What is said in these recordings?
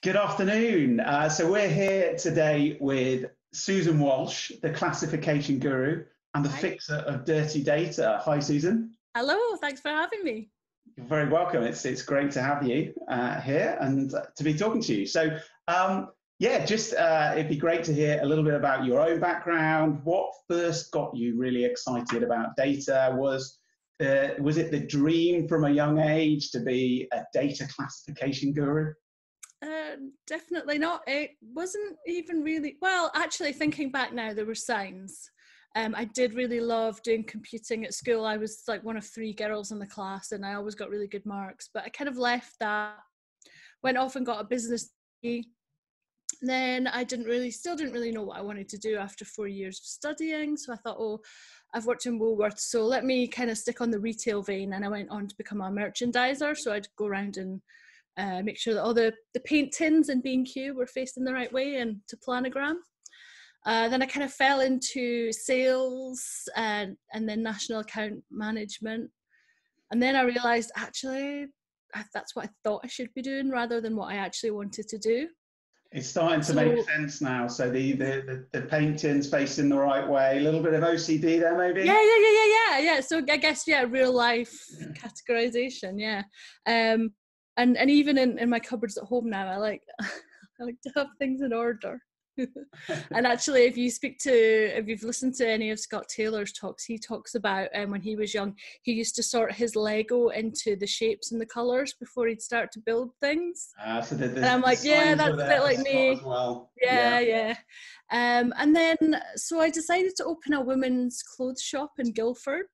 Good afternoon. So we're here today with Susan Walsh, the classification guru and the fixer of dirty data. Hi, Susan. Hello, thanks for having me. You're very welcome. It's great to have you here and to be talking to you. So it'd be great to hear a little bit about your own background. What first got you really excited about data? Was it the dream from a young age to be a data classification guru? Definitely not. It wasn't even really, well, actually thinking back now, there were signs. I did really love doing computing at school. I was like one of 3 girls in the class and I always got really good marks, but I kind of left that, went off and got a business degree. Then I still didn't really know what I wanted to do after 4 years of studying. So I thought, oh, I've worked in Woolworths, so let me kind of stick on the retail vein. And I went on to become a merchandiser. So I'd go around and make sure that all the paint tins in B&Q were facing the right way and to planogram. Then I kind of fell into sales and then national account management. And then I realized actually that's what I thought I should be doing rather than what I actually wanted to do. It's starting to make sense now. So the paint tins facing the right way, a little bit of OCD there maybe? Yeah. So I guess, real life categorization, yeah. And even in my cupboards at home now, I like to have things in order. And actually, if you've listened to any of Scott Taylor's talks, he talks about when he was young, he used to sort his Lego into the shapes and the colours before he'd start to build things. And I'm like, yeah, that's a bit like me. As well. Yeah. And then, so I decided to open a women's clothes shop in Guildford.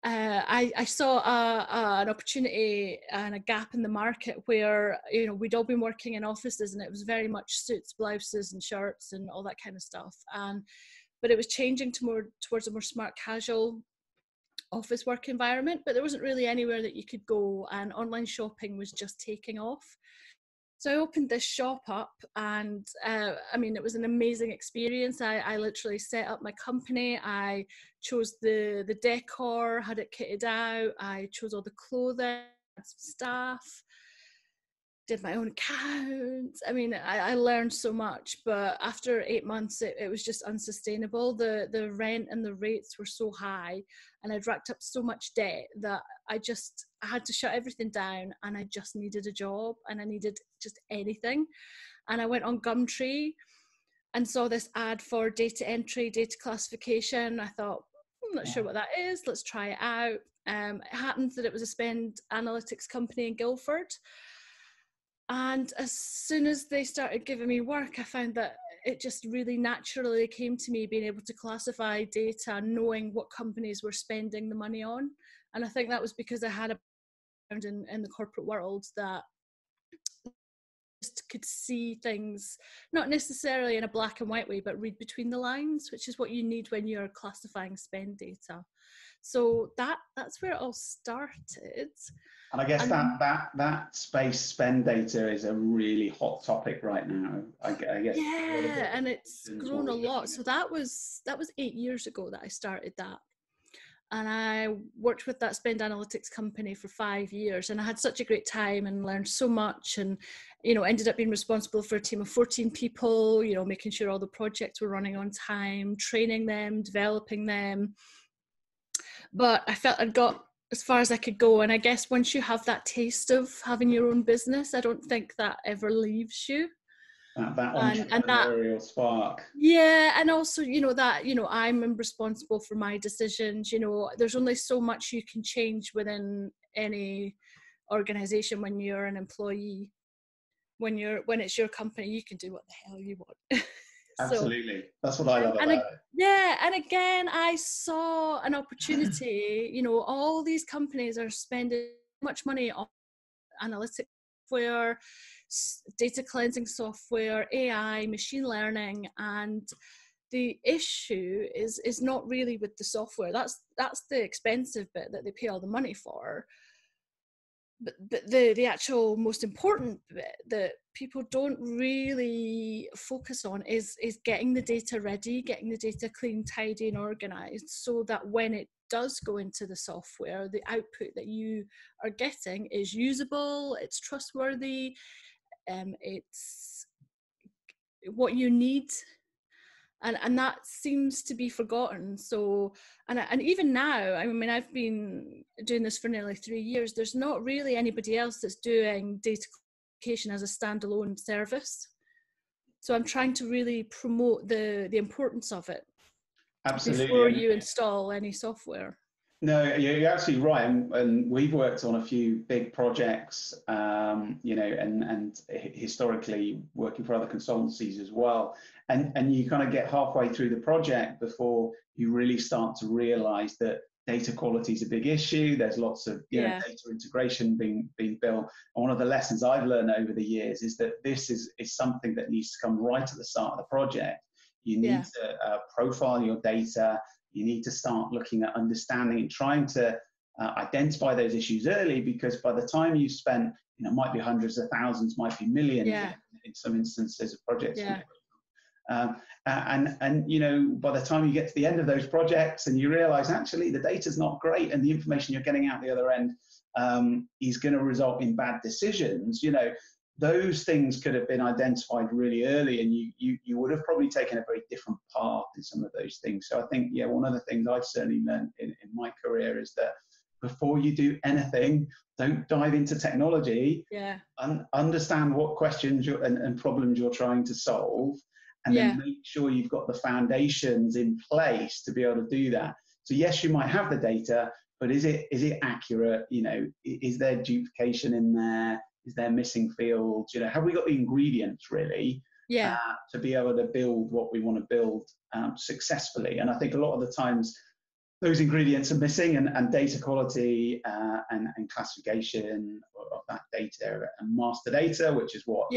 I saw an opportunity and a gap in the market where, we'd all been working in offices and it was very much suits, blouses and shirts and all that kind of stuff. But it was changing towards a more smart casual office work environment, but there wasn't really anywhere that you could go, and online shopping was just taking off. So I opened this shop up and it was an amazing experience. I literally set up my company. I chose the decor, had it kitted out. I chose all the clothing, staff, did my own accounts. I learned so much, but after 8 months, it was just unsustainable. The rent and the rates were so high and I'd racked up so much debt that I had to shut everything down, and I just needed a job and I needed just anything. And I went on Gumtree and saw this ad for data entry, data classification. I thought, I'm not sure what that is. Let's try it out. It happens that it was a spend analytics company in Guildford. And as soon as they started giving me work, I found that it just really naturally came to me, being able to classify data, knowing what companies were spending the money on. And I think that was because I had a background in the corporate world that just could see things, not necessarily in a black and white way, but read between the lines, which is what you need when you're classifying spend data. So that's where it all started. And I guess that space spend data is a really hot topic right now. I guess. Yeah, and it's grown a lot. So that was 8 years ago that I started that. And I worked with that spend analytics company for 5 years, and I had such a great time and learned so much, and ended up being responsible for a team of 14 people, making sure all the projects were running on time, training them, developing them. But I felt I'd got as far as I could go. And I guess once you have that taste of having your own business, I don't think that ever leaves you. That entrepreneurial spark. Yeah, and also, I'm responsible for my decisions. There's only so much you can change within any organization when you're an employee. When it's your company, you can do what the hell you want. Absolutely. That's what I love about it. Yeah, and again, I saw an opportunity. All these companies are spending much money on analytics software, data cleansing software, AI, machine learning, and the issue is not really with the software. That's the expensive bit that they pay all the money for. But the actual most important bit that people don't really focus on is getting the data ready, getting the data clean, tidy and organized, so that when it does go into the software, the output that you are getting is usable, it's trustworthy, it's what you need. And that seems to be forgotten. So, and even now, I mean, I've been doing this for nearly 3 years. There's not really anybody else that's doing data classification as a standalone service. So I'm trying to really promote the importance of it. Absolutely. Before you install any software. No, you're absolutely right, and we've worked on a few big projects, you know, and historically working for other consultancies as well. And you kind of get halfway through the project before you really start to realise that data quality is a big issue. There's lots of know, data integration being built. And one of the lessons I've learned over the years is that this is something that needs to come right at the start of the project. You need to profile your data. You need to start looking at understanding and trying to identify those issues early, because by the time you've spent, you know, might be hundreds of thousands, might be millions in some instances of projects. And you know, by the time you get to the end of those projects and you realize actually the data's not great and the information you're getting out the other end is going to result in bad decisions, you know, those things could have been identified really early, and you would have probably taken a very different path in some of those things. So I think, one of the things I've certainly learned in my career is that before you do anything, don't dive into technology. Understand what questions and problems you're trying to solve, and then make sure you've got the foundations in place to be able to do that. So yes, you might have the data, but is it accurate? You know, is there duplication in there? Is there missing fields? You know, have we got the ingredients really to be able to build what we want to build successfully? And I think a lot of the times those ingredients are missing, and data quality and classification of that data and master data, which is what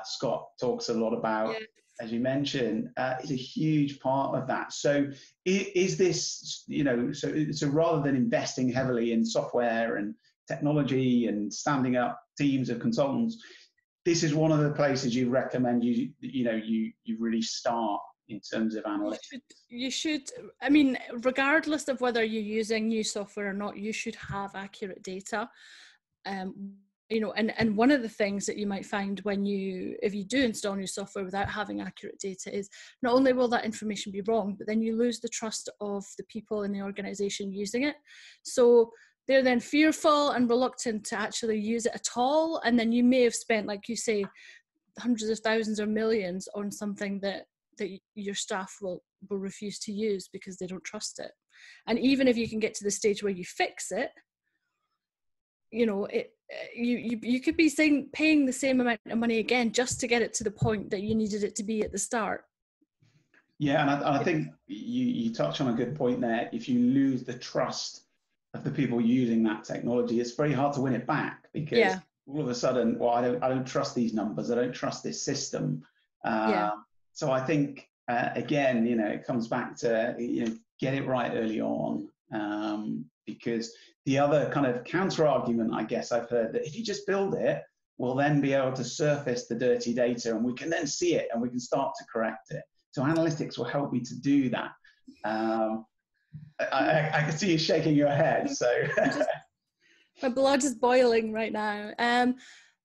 Scott talks a lot about, as you mentioned, is a huge part of that. So is this, you know, so rather than investing heavily in software and technology and standing up teams of consultants, this is one of the places you recommend you really start in terms of analytics. You should, I mean, regardless of whether you're using new software or not, you should have accurate data. You know, and one of the things that you might find if you do install new software without having accurate data is not only will that information be wrong, but then you lose the trust of the people in the organization using it. So they're then fearful and reluctant to actually use it at all. And then you may have spent, like you say, hundreds of thousands or millions on something that your staff will refuse to use because they don't trust it. And even if you can get to the stage where you fix it, you know, you could be paying the same amount of money again just to get it to the point that you needed it to be at the start. Yeah, and I think you touch on a good point there. If you lose the trust of the people using that technology, it's very hard to win it back, because all of a sudden, well, I don't trust these numbers, I don't trust this system. So I think again, you know, it comes back to, you know, get it right early on, because the other kind of counter argument, I guess I've heard, that if you just build it, we'll then be able to surface the dirty data and we can then see it and we can start to correct it. So analytics will help me to do that. I can see you shaking your head. So my blood is boiling right now.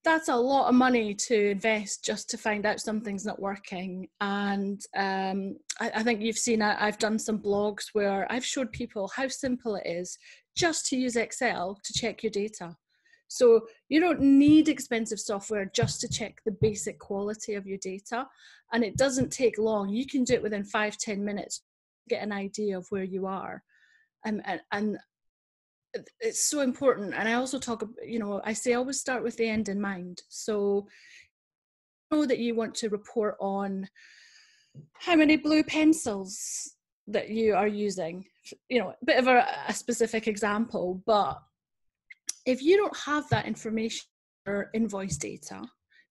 That's a lot of money to invest just to find out something's not working. And I think you've seen, I've done some blogs where I've showed people how simple it is just to use Excel to check your data. So you don't need expensive software just to check the basic quality of your data. And it doesn't take long. You can do it within 5-10 minutes to get an idea of where you are. And it's so important. And I also talk, you know, I say always start with the end in mind. So you know that you want to report on how many blue pencils that you are using, you know, a bit of a specific example, but if you don't have that information or invoice data,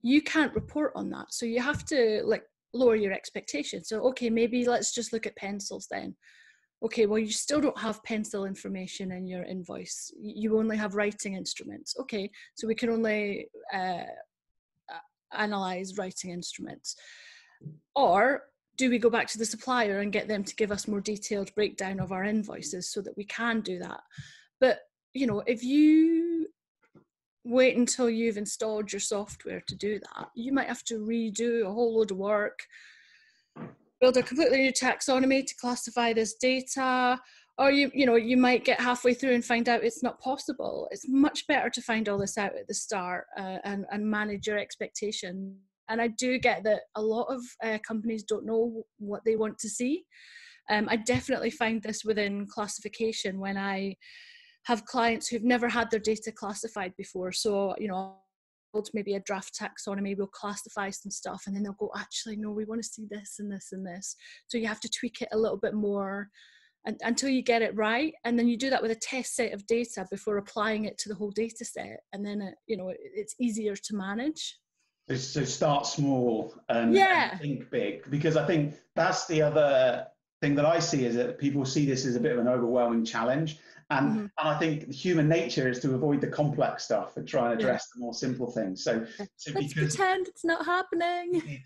you can't report on that. So you have to like lower your expectations. So, okay, maybe let's just look at pencils then. Okay, well, you still don't have pencil information in your invoice. You only have writing instruments. Okay, so we can only analyze writing instruments. Or do we go back to the supplier and get them to give us more detailed breakdown of our invoices so that we can do that? But, you know, if you wait until you've installed your software to do that. You might have to redo a whole load of work, build a completely new taxonomy to classify this data, or you might get halfway through and find out it's not possible. It's much better to find all this out at the start, and manage your expectation. And I do get that a lot of companies don't know what they want to see. I definitely find this within classification when I have clients who've never had their data classified before. So, maybe a draft taxonomy, we'll classify some stuff, and then they'll go, actually, no, we want to see this and this and this. So you have to tweak it a little bit more until you get it right. And then you do that with a test set of data before applying it to the whole data set. And then, it's easier to manage. So start small and think big, because I think that's the other thing that I see, is that people see this as a bit of an overwhelming challenge. And I think human nature is to avoid the complex stuff and try and address the more simple things. So let's pretend it's not happening.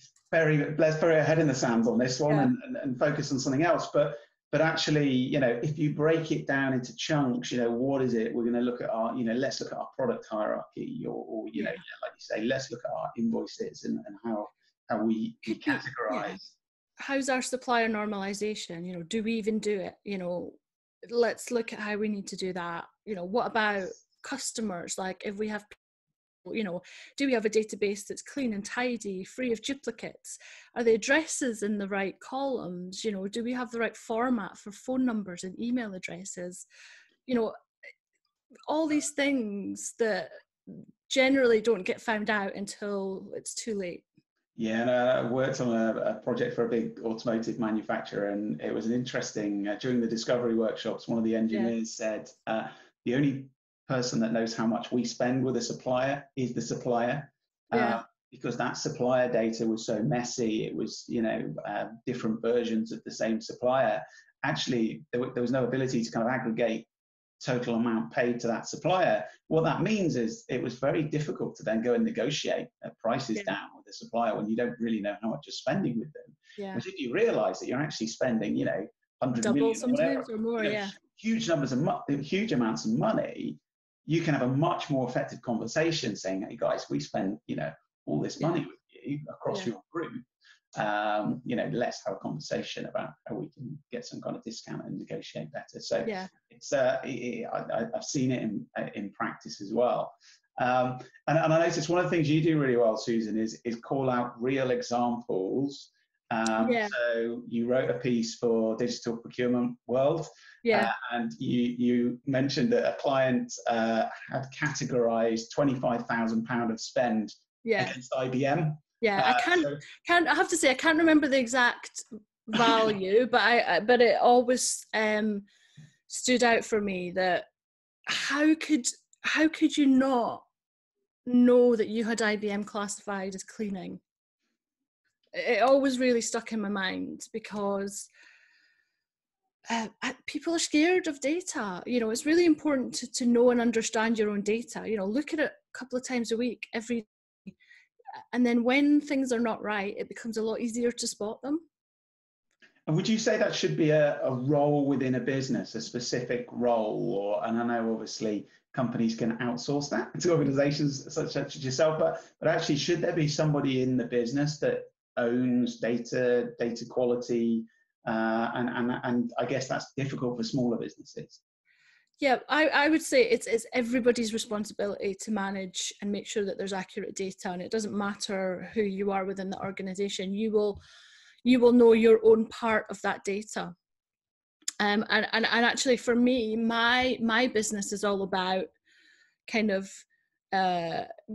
Let's bury our head in the sand on this one and focus on something else. But actually, if you break it down into chunks, what is it? We're going to look at our, let's look at our product hierarchy, or like you say, let's look at our invoices and how we categorize. How's our supplier normalization? Do we even do it? Let's look at how we need to do that. What about customers? Like, if we have, do we have a database that's clean and tidy, free of duplicates? Are the addresses in the right columns? Do we have the right format for phone numbers and email addresses? All these things that generally don't get found out until it's too late. Yeah, and I worked on a project for a big automotive manufacturer, and it was an interesting, during the discovery workshops, one of the engineers said, the only person that knows how much we spend with a supplier is the supplier, because that supplier data was so messy. It was, different versions of the same supplier. Actually, there was no ability to kind of aggregate total amount paid to that supplier. What that means is it was very difficult to then go and negotiate prices down with the supplier when you don't really know how much you're spending with them. Because if you realize that you're actually spending, 100 double million sometimes or more, huge amounts of money, you can have a much more effective conversation saying, hey guys, we spend, all this money with you across your group. Let's have a conversation about how we can get some kind of discount and negotiate better. So it's I've seen it in practice as well. And I noticed one of the things you do really well, Susan, is call out real examples. So you wrote a piece for Digital Procurement World, and you mentioned that a client had categorized £25,000 of spend against IBM. I have to say, I can't remember the exact value, but it always stood out for me that how could you not know that you had IBM classified as cleaning? It always really stuck in my mind, because people are scared of data. It's really important to know and understand your own data. Look at it a couple of times a week, every day. And then when things are not right, it becomes a lot easier to spot them. And would you say that should be a role within a business, a specific role? And I know obviously companies can outsource that to organizations such as yourself, but actually, should there be somebody in the business that owns data quality? And I guess that's difficult for smaller businesses. Yeah, I would say it's everybody's responsibility to manage and make sure that there's accurate data, and it doesn't matter who you are within the organization. You will know your own part of that data. And actually, for me, my business is all about kind of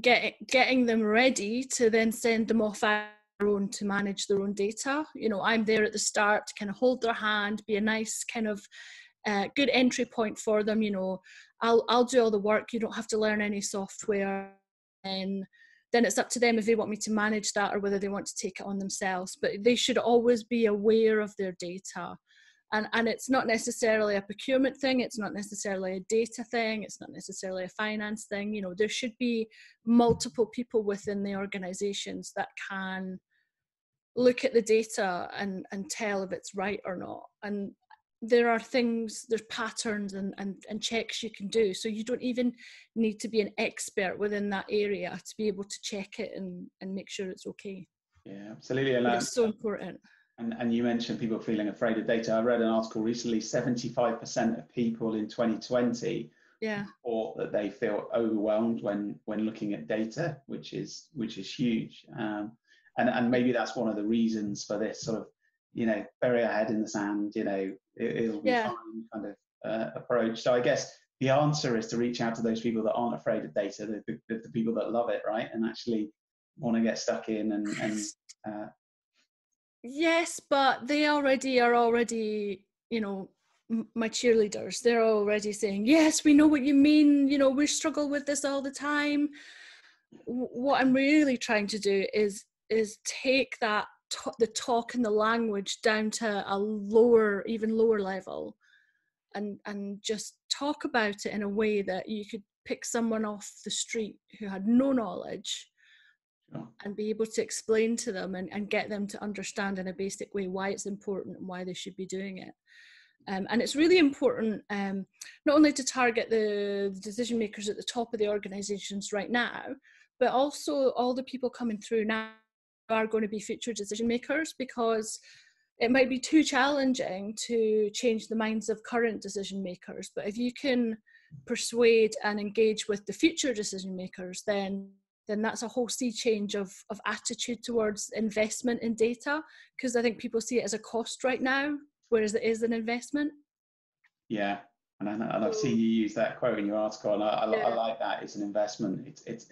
getting them ready to then send them off out their own to manage their own data. I'm there at the start to kind of hold their hand, be a nice kind of good entry point for them. I'll do all the work. You don't have to learn any software, and then it's up to them if they want me to manage that or whether they want to take it on themselves. But they should always be aware of their data, and it's not necessarily a procurement thing, it's not necessarily a data thing, it's not necessarily a finance thing. There should be multiple people within the organizations that can look at the data and tell if it's right or not. And there are things, there's patterns and checks you can do. So you don't even need to be an expert within that area to be able to check it and make sure it's okay. Yeah, absolutely. But it's so important. And you mentioned people feeling afraid of data. I read an article recently, 75% of people in 2020 report that they feel overwhelmed when looking at data, which is huge. And maybe that's one of the reasons for this sort of, bury our head in the sand, it'll be fine kind of approach. So I guess the answer is to reach out to those people that aren't afraid of data, the people that love it, right? And actually want to get stuck in and yes, but they are already, my cheerleaders. They're already saying, yes, we know what you mean. We struggle with this all the time. What I'm really trying to do is take that the talk and the language down to a even lower level, and just talk about it in a way that you could pick someone off the street who had no knowledge and be able to explain to them and get them to understand in a basic way why it's important and why they should be doing it. And it's really important not only to target the decision makers at the top of the organizations right now, but also all the people coming through now are going to be future decision makers, because it might be too challenging to change the minds of current decision makers. But if you can persuade and engage with the future decision makers, then that's a whole sea change of attitude towards investment in data, because I think people see it as a cost right now, whereas it is an investment. Yeah, and I've seen you use that quote in your article, and I like that. It's an investment. It's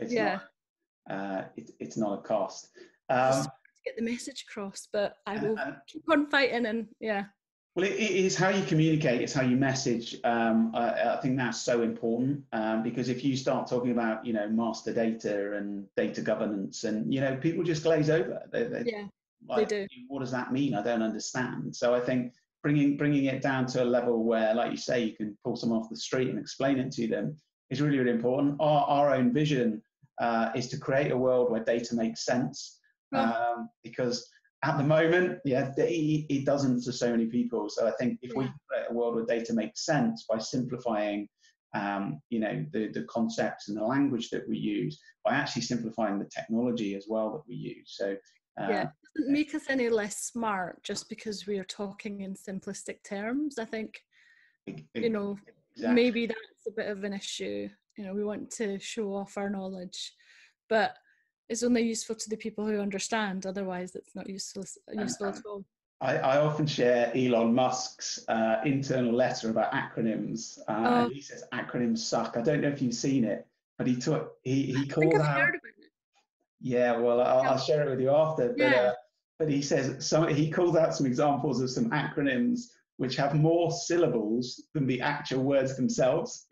not a cost. To get the message across, but I will keep on fighting, and Well, it is how you communicate, it's how you message. I think that's so important, because if you start talking about, master data and data governance, and, people just glaze over. They do. What does that mean? I don't understand. So I think bringing it down to a level where, like you say, you can pull someone off the street and explain it to them is really, really important. Our own vision is to create a world where data makes sense, because at the moment, it doesn't to so many people. So I think if we create a world where data makes sense by simplifying, the concepts and the language that we use, by actually simplifying the technology as well that we use. So it doesn't make us any less smart just because we are talking in simplistic terms. I think, exactly. maybe that's a bit of an issue. We want to show off our knowledge, but it's only useful to the people who understand. Otherwise, it's not useful at all. I often share Elon Musk's internal letter about acronyms, and he says acronyms suck. I don't know if you've seen it, but he called out. Heard about it. Yeah, well, I'll share it with you after. But he says he calls out some examples of some acronyms which have more syllables than the actual words themselves.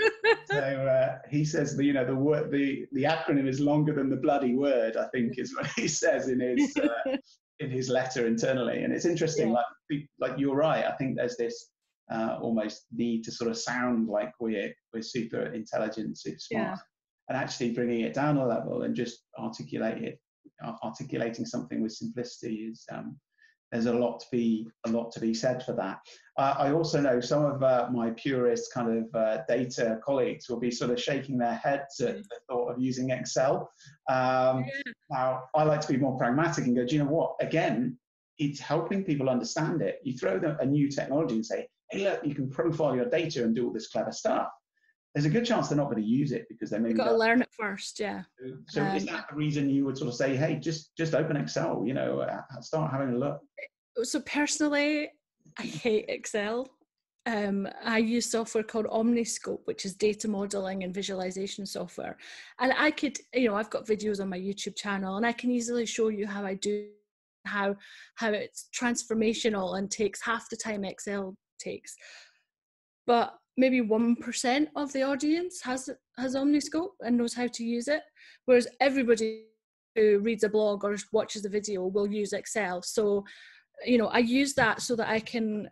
So he says the acronym is longer than the bloody word, I think is what he says in his letter internally. And it's interesting, like you're right. I think there's this almost need to sort of sound like we're super intelligent, super smart, and actually bringing it down a level and just articulating something with simplicity is. There's a lot to be said for that. I also know some of my purist kind of data colleagues will be sort of shaking their heads at the thought of using Excel. Now, I like to be more pragmatic and go, do you know what? Again, it's helping people understand it. You throw them a new technology and say, hey, look, you can profile your data and do all this clever stuff. There's a good chance they're not going to use it because they maybe got to learn it first. So is that the reason you would sort of say, hey, just open Excel, start having a look? So personally, I hate Excel. I use software called Omniscope, which is data modeling and visualization software. And I could, I've got videos on my YouTube channel, and I can easily show you how I do, how it's transformational and takes half the time Excel takes. But maybe 1% of the audience has Omniscope and knows how to use it, whereas everybody who reads a blog or watches a video will use Excel. So, I use that so that I can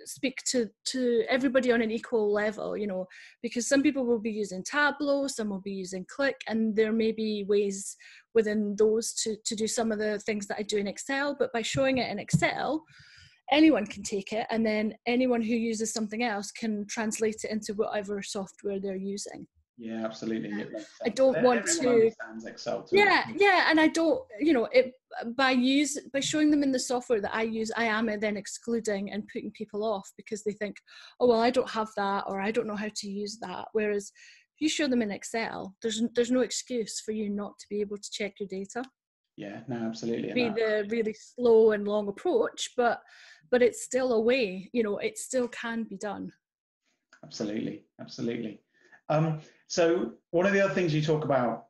speak to everybody on an equal level, because some people will be using Tableau, some will be using Click, and there may be ways within those to do some of the things that I do in Excel. But by showing it in Excel, anyone can take it, and then anyone who uses something else can translate it into whatever software they're using. Yeah, absolutely. It makes I sense. don't want Everyone to. understands Excel too. Yeah, and I don't, it by showing them in the software that I use, I am then excluding and putting people off because they think, oh well, I don't have that, or I don't know how to use that. Whereas if you show them in Excel, there's no excuse for you not to be able to check your data. Yeah, no, absolutely. Be the really slow and long approach, but it's still a way, it still can be done. Absolutely. So one of the other things you talk about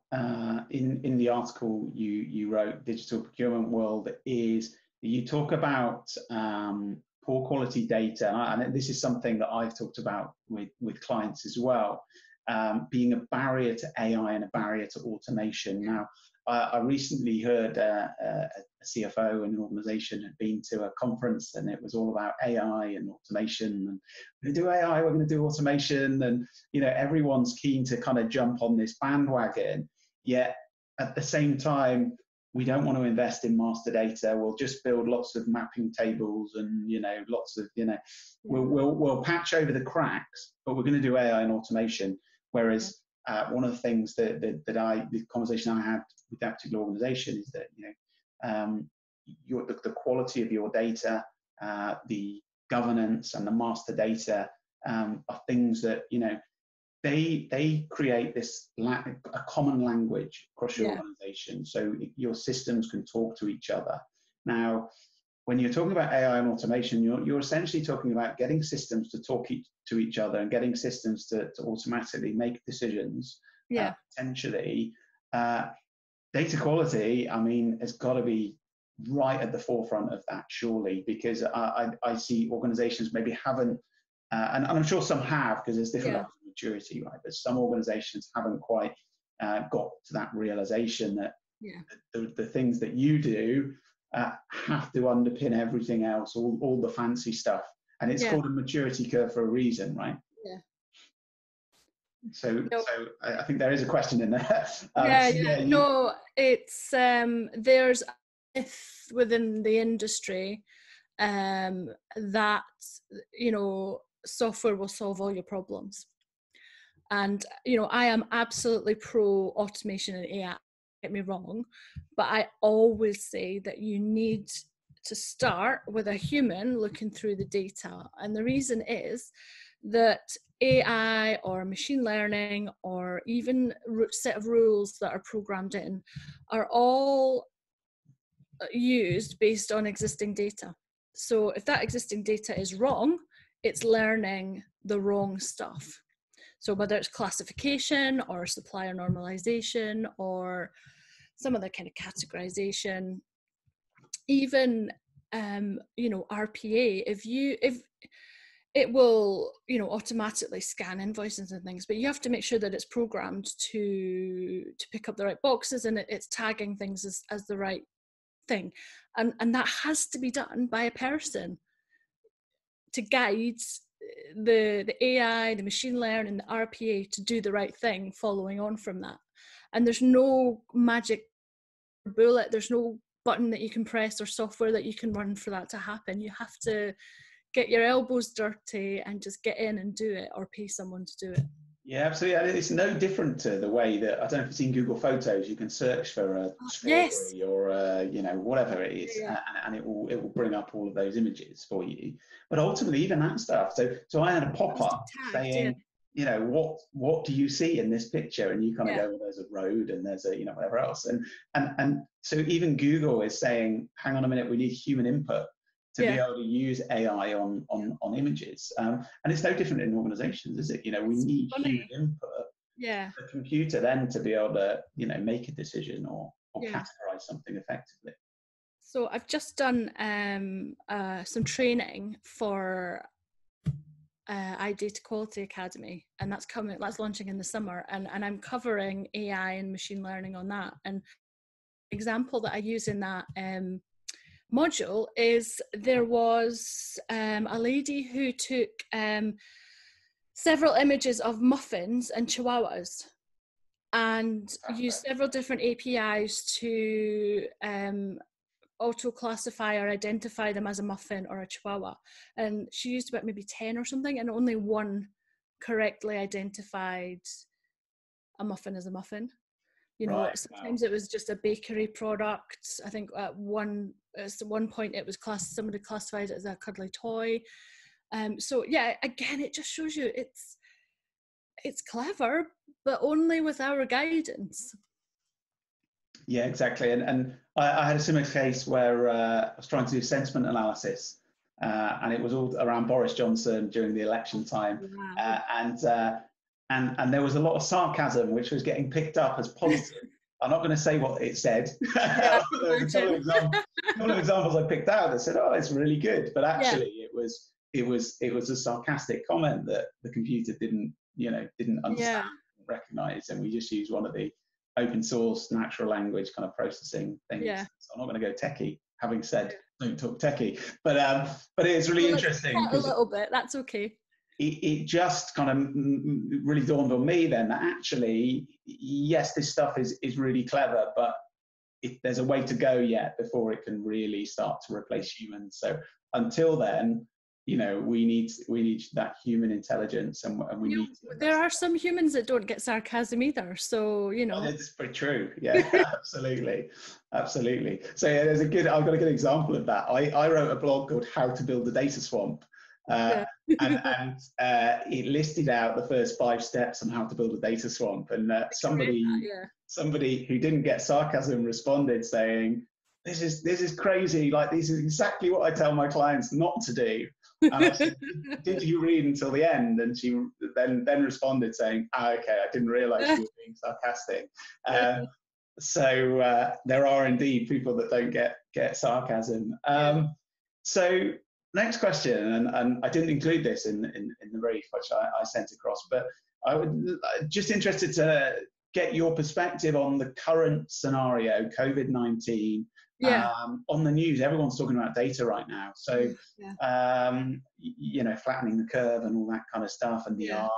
in the article you wrote, Digital Procurement World, is you talk about poor quality data, and this is something that I've talked about with clients as well, being a barrier to AI and a barrier to automation. Now, I recently heard a CFO in an organization had been to a conference, and it was all about AI and automation. And we're going to do AI, we're going to do automation. And, everyone's keen to kind of jump on this bandwagon. Yet at the same time, we don't want to invest in master data. We'll just build lots of mapping tables and, lots of, we'll patch over the cracks, but we're going to do AI and automation. Whereas one of the things the conversation I had with that particular organization is that, the quality of your data, the governance and the master data are things that, they create a common language across your organization, so your systems can talk to each other. Now, when you're talking about AI and automation, you're essentially talking about getting systems to talk to each other and getting systems to automatically make decisions. Potentially, data quality, has got to be right at the forefront of that, surely, because I see organizations maybe haven't, and I'm sure some have, because there's different levels of maturity, right? But some organizations haven't quite got to that realization that the things that you do have to underpin everything else, all the fancy stuff. And it's called a maturity curve for a reason, right? Yeah. So I think there is a question in there. No, it's there's a myth within the industry that software will solve all your problems, and I am absolutely pro automation and AI. Get me wrong, but I always say that you need to start with a human looking through the data, and the reason is that AI or machine learning or even set of rules that are programmed in are all used based on existing data. So if that existing data is wrong, it's learning the wrong stuff. So whether it's classification or supplier normalization or some other kind of categorization, even RPA, if it will automatically scan invoices and things, but you have to make sure that it's programmed to pick up the right boxes, and it's tagging things as the right thing, and that has to be done by a person to guide the AI, the machine learning, the RPA to do the right thing following on from that. And there's no magic bullet, there's no button that you can press or software that you can run for that to happen. You have to get your elbows dirty and just get in and do it, or pay someone to do it. Yeah, absolutely. It's no different to the way that, I don't know if you've seen Google Photos, you can search for a strawberry or whatever it is, and it will bring up all of those images for you. But ultimately, even that stuff. So I had a pop-up saying, what do you see in this picture? And you kind of go, well, there's a road and there's a whatever else. And so even Google is saying, hang on a minute, we need human input to be able to use AI on images. And it's no different in organizations, is it? We need human input. Yeah. The computer then to be able to, make a decision or categorize something effectively. So I've just done some training for iData Quality Academy, and that's launching in the summer, and I'm covering AI and machine learning on that. And the example that I use in that module is there was a lady who took several images of muffins and chihuahuas and used several different APIs to auto-classify or identify them as a muffin or a chihuahua. And she used about maybe 10 or something, and only one correctly identified a muffin as a muffin. You know, Right. sometimes it was just a bakery product. I think at one point it was somebody classified it as a cuddly toy. So yeah, again, it just shows you it's clever, but only with our guidance. Yeah, exactly. And I had a similar case where I was trying to do sentiment analysis, and it was all around Boris Johnson during the election time. Wow. And there was a lot of sarcasm, which was getting picked up as positive. I'm not going to say what it said. Yeah, There was a couple of examples I picked out that said, "Oh, it's really good," but actually, it was a sarcastic comment that the computer didn't understand, recognize, and we just used one of the open source natural language kind of processing things. Yeah. So I'm not going to go techie, having said don't talk techie, but it's really interesting. A little bit, that's okay. It just kind of really dawned on me then that actually, yes, this stuff is really clever, but there's a way to go yet before it can really start to replace humans. So until then, we need that human intelligence, and we need to. There are some humans that don't get sarcasm either, so That's pretty true. Yeah, absolutely. So yeah, I've got a good example of that. I wrote a blog called "How to Build a Data Swamp." And it listed out the first 5 steps on how to build a data swamp, and somebody who didn't get sarcasm responded saying, this is crazy, like this is exactly what I tell my clients not to do. And I said, did you read until the end? And she then responded saying, okay, I didn't realize you were being sarcastic. So there are indeed people that don't get sarcasm. So next question, and I didn't include this in the brief which I sent across, but I would just interested to get your perspective on the current scenario, COVID-19. On the news, everyone's talking about data right now. So, flattening the curve and all that kind of stuff, and the R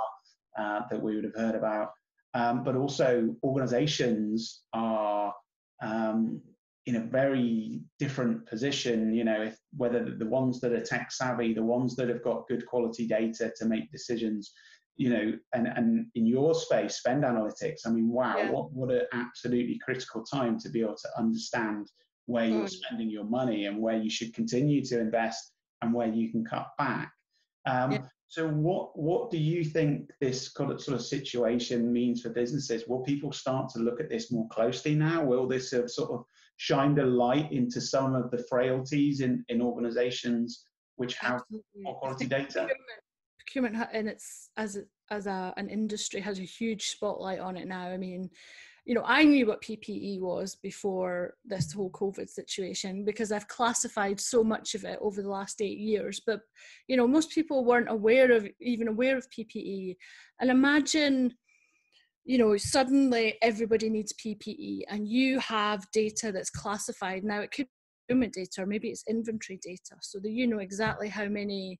that we would have heard about. But also, organizations are in a very different position, whether the ones that are tech savvy, the ones that have got good quality data to make decisions, and in your space, spend analytics. I mean, wow, what an absolutely critical time to be able to understand where you're spending your money and where you should continue to invest and where you can cut back. So what do you think this sort of situation means for businesses? Will people start to look at this more closely now? Will this have sort of shined a light into some of the frailties in organizations which have poor quality data? Procurement and it's as an industry has a huge spotlight on it now. I mean, I knew what PPE was before this whole COVID situation because I've classified so much of it over the last 8 years. But, most people weren't aware of PPE. And imagine, suddenly everybody needs PPE and you have data that's classified. Now it could be procurement data or maybe it's inventory data so that you know exactly how many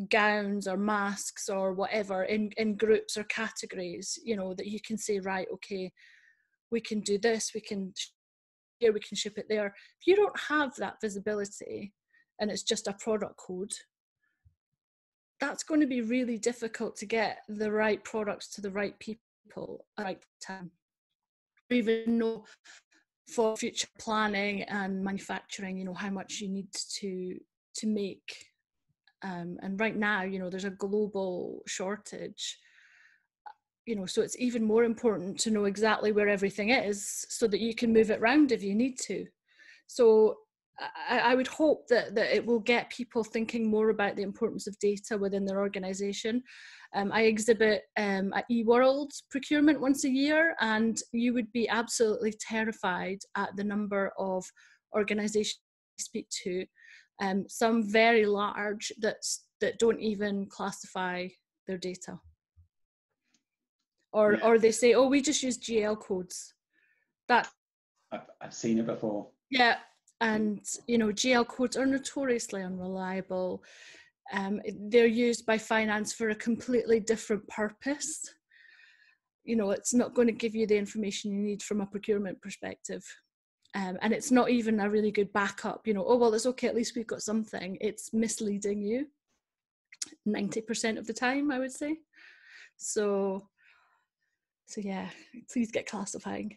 gowns or masks or whatever in groups or categories, that you can say, right, okay, we can do this, we can ship it there. If you don't have that visibility and it's just a product code, that's going to be really difficult to get the right products to the right people at the right time. Even know for future planning and manufacturing, how much you need to make. And right now, there's a global shortage. So it's even more important to know exactly where everything is so that you can move it around if you need to. So I would hope that it will get people thinking more about the importance of data within their organization. I exhibit at eWorld procurement once a year, and you would be absolutely terrified at the number of organizations I speak to, some very large that don't even classify their data. Or they say, oh, we just use GL codes. That I've seen it before. Yeah, and GL codes are notoriously unreliable. They're used by finance for a completely different purpose. It's not going to give you the information you need from a procurement perspective. And it's not even a really good backup, you know, oh, well, it's okay, at least we've got something. It's misleading you 90% of the time, I would say. So yeah, please get classifying.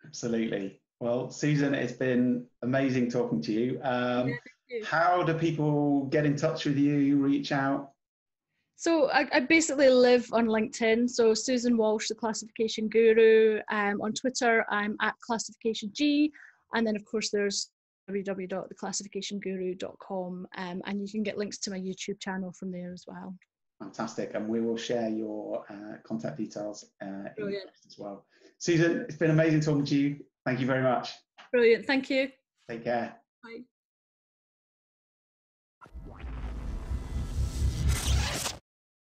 Absolutely. Well, Susan, it's been amazing talking to you. Thank you. How do people get in touch with you, reach out? So I basically live on LinkedIn. So Susan Walsh, the Classification Guru. On Twitter, I'm at Classification G. And then, of course, there's www.theclassificationguru.com. And you can get links to my YouTube channel from there as well. Fantastic. And we will share your contact details in the post as well. Susan, it's been amazing talking to you. Thank you very much. Brilliant. Thank you. Take care. Bye.